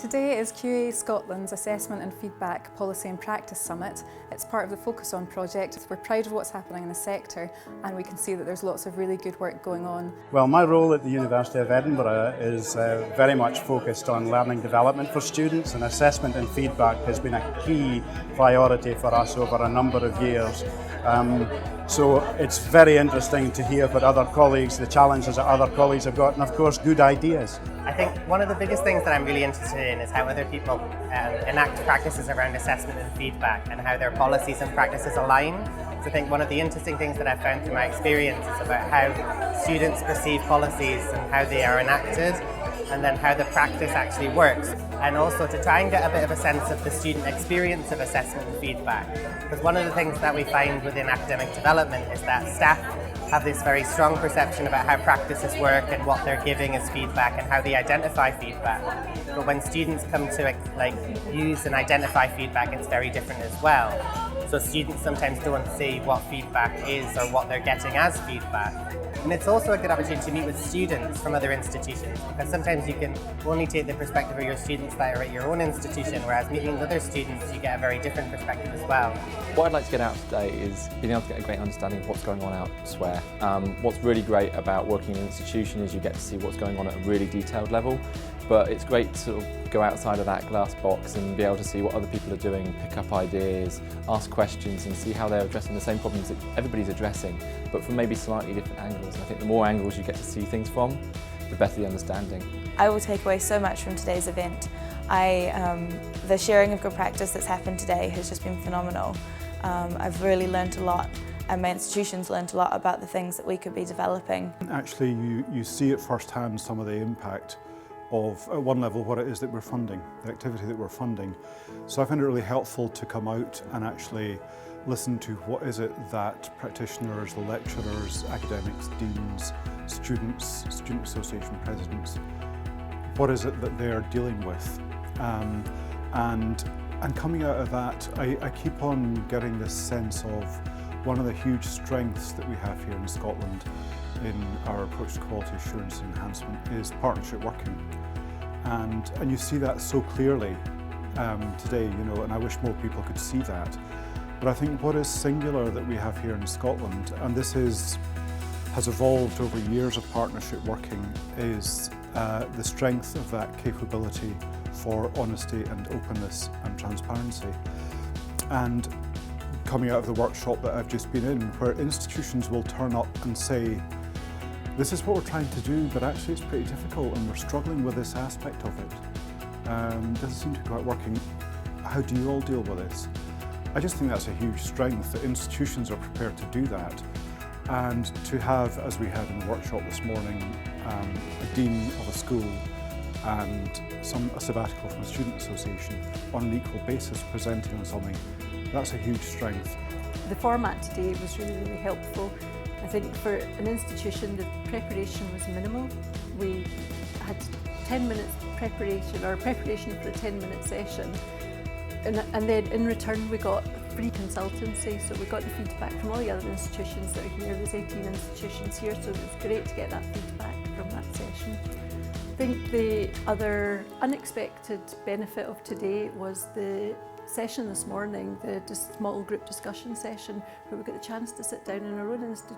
Today is QA Scotland's Assessment and Feedback Policy and Practice Summit. It's part of the Focus On project. We're proud of what's happening in the sector and we can see that there's lots of really good work going on. Well, my role at the University of Edinburgh is very much focused on learning development for students, and assessment and feedback has been a key priority for us over a number of years. So it's very interesting to hear what other colleagues, the challenges that other colleagues have got, and of course good ideas. I think one of the biggest things that I'm really interested in is how other people enact practices around assessment and feedback and how their policies and practices align. So I think one of the interesting things that I've found through my experience is about how students perceive policies and how they are enacted, and then how the practice actually works, and also to try and get a bit of a sense of the student experience of assessment and feedback. Because one of the things that we find within academic development is that staff have this very strong perception about how practices work and what they're giving as feedback and how they identify feedback. But when students come to use and identify feedback, it's very different as well. So students sometimes don't see what feedback is or what they're getting as feedback. And it's also a good opportunity to meet with students from other institutions, because sometimes you can only take the perspective of your students that are at your own institution, whereas meeting with other students you get a very different perspective as well. What I'd like to get out today is being able to get a great understanding of what's going on elsewhere. What's really great about working in an institution is you get to see what's going on at a really detailed level, but it's great to sort of go outside of that glass box and be able to see what other people are doing, pick up ideas, ask questions and see how they're addressing the same problems that everybody's addressing, but from maybe slightly different angles. And I think the more angles you get to see things from, the better the understanding. I will take away so much from today's event. The sharing of good practice that's happened today has just been phenomenal. I've really learned a lot, and my institution's learned a lot about the things that we could be developing. Actually, you see at first hand some of the impact of, at one level, what it is that we're funding, the activity that we're funding. So I find it really helpful to come out and actually listen to what is it that practitioners, the lecturers, academics, deans, students, student association presidents, what is it that they're dealing with? And coming out of that, I keep on getting this sense of one of the huge strengths that we have here in Scotland in our approach to quality assurance and enhancement is partnership working. And you see that so clearly today, and I wish more people could see that. But I think what is singular that we have here in Scotland, and this has evolved over years of partnership working, is the strength of that capability for honesty and openness and transparency. And coming out of the workshop that I've just been in, where institutions will turn up and say, this is what we're trying to do, but actually it's pretty difficult and we're struggling with this aspect of it. Doesn't seem to be quite working. How do you all deal with this? I just think that's a huge strength, that institutions are prepared to do that. And to have, as we had in the workshop this morning, a dean of a school and a sabbatical from a student association on an equal basis presenting on something, that's a huge strength. The format today was really, really helpful. I think for an institution, the preparation was minimal. We had 10 minutes preparation, or preparation for a 10-minute session. And then in return we got free consultancy, so we got the feedback from all the other institutions that are here. There's 18 institutions here, so it was great to get that feedback from that session. I think the other unexpected benefit of today was the session this morning, the small group discussion session, where we got the chance to sit down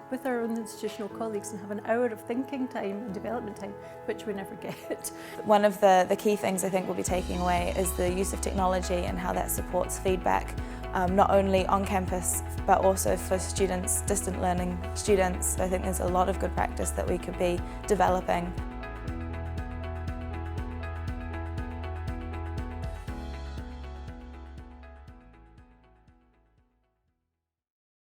with our own institutional colleagues and have an hour of thinking time and development time, which we never get. One of the key things I think we'll be taking away is the use of technology and how that supports feedback, not only on campus but also for students, distant learning students. I think there's a lot of good practice that we could be developing.